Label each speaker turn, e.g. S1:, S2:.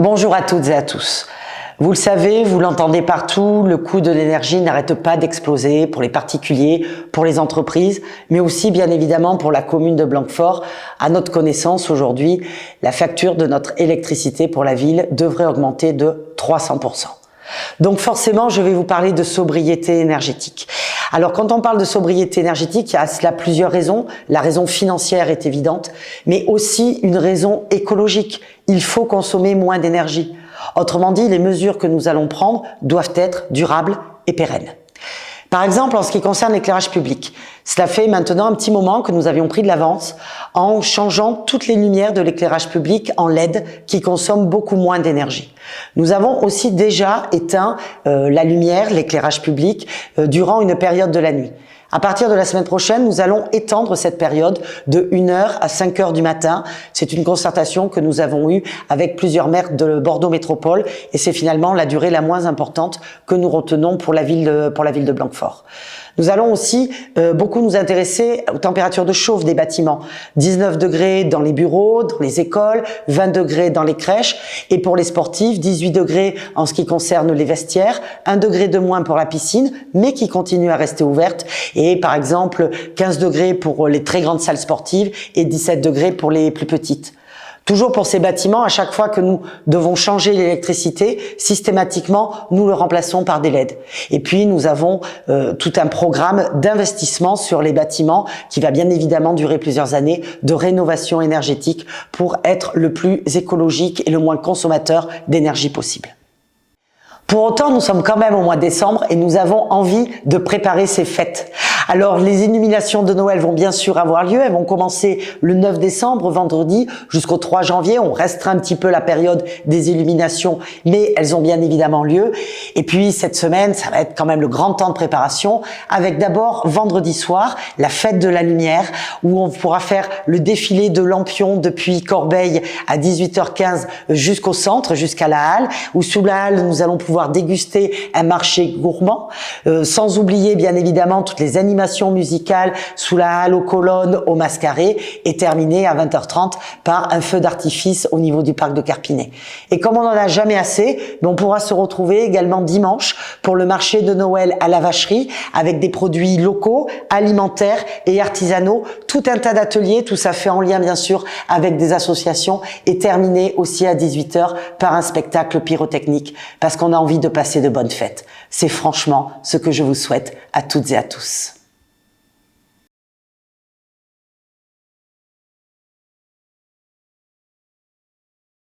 S1: Bonjour à toutes et à tous. Vous le savez, vous l'entendez partout, le coût de l'énergie n'arrête pas d'exploser pour les particuliers, pour les entreprises, mais aussi bien évidemment pour la commune de Blanquefort. À notre connaissance aujourd'hui, la facture de notre électricité pour la ville devrait augmenter de 300%. Donc forcément, je vais vous parler de sobriété énergétique. Alors quand on parle de sobriété énergétique, il y a à cela plusieurs raisons. La raison financière est évidente, mais aussi une raison écologique. Il faut consommer moins d'énergie. Autrement dit, les mesures que nous allons prendre doivent être durables et pérennes. Par exemple, en ce qui concerne l'éclairage public, cela fait maintenant un petit moment que nous avions pris de l'avance en changeant toutes les lumières de l'éclairage public en LED qui consomment beaucoup moins d'énergie. Nous avons aussi déjà éteint la lumière, l'éclairage public, durant une période de la nuit. À partir de la semaine prochaine, nous allons étendre cette période de 1h à 5h du matin. C'est une concertation que nous avons eue avec plusieurs maires de Bordeaux Métropole et c'est finalement la durée la moins importante que nous retenons pour la ville de Blanquefort. Nous allons aussi beaucoup nous intéresser aux températures de chauffe des bâtiments. 19 degrés dans les bureaux, dans les écoles, 20 degrés dans les crèches et pour les sportifs, 18 degrés en ce qui concerne les vestiaires, 1 degré de moins pour la piscine, mais qui continue à rester ouverte et par exemple 15 degrés pour les très grandes salles sportives et 17 degrés pour les plus petites. Toujours pour ces bâtiments, à chaque fois que nous devons changer l'électricité, systématiquement, nous le remplaçons par des LED. Et puis, nous avons tout un programme d'investissement sur les bâtiments qui va bien évidemment durer plusieurs années de rénovation énergétique pour être le plus écologique et le moins consommateur d'énergie possible. Pour autant, nous sommes quand même au mois de décembre et nous avons envie de préparer ces fêtes. Alors, les illuminations de Noël vont bien sûr avoir lieu. Elles vont commencer le 9 décembre, vendredi, jusqu'au 3 janvier. On restreint un petit peu la période des illuminations, mais elles ont bien évidemment lieu. Et puis, cette semaine, ça va être quand même le grand temps de préparation, avec d'abord, vendredi soir, la fête de la lumière, où on pourra faire le défilé de lampions depuis Corbeil à 18h15 jusqu'au centre, jusqu'à la halle, où sous la halle, nous allons pouvoir déguster un marché gourmand, sans oublier bien évidemment toutes les animations musicales sous la halle, aux colonnes, au mascaré, et terminé à 20h30 par un feu d'artifice au niveau du parc de Carpinet. Et comme on n'en a jamais assez, on pourra se retrouver également dimanche pour le marché de Noël à la vacherie avec des produits locaux, alimentaires et artisanaux, tout un tas d'ateliers, tout ça fait en lien bien sûr avec des associations et terminé aussi à 18h par un spectacle pyrotechnique parce qu'on a envie de passer de bonnes fêtes. C'est franchement ce que je vous souhaite à toutes et à tous.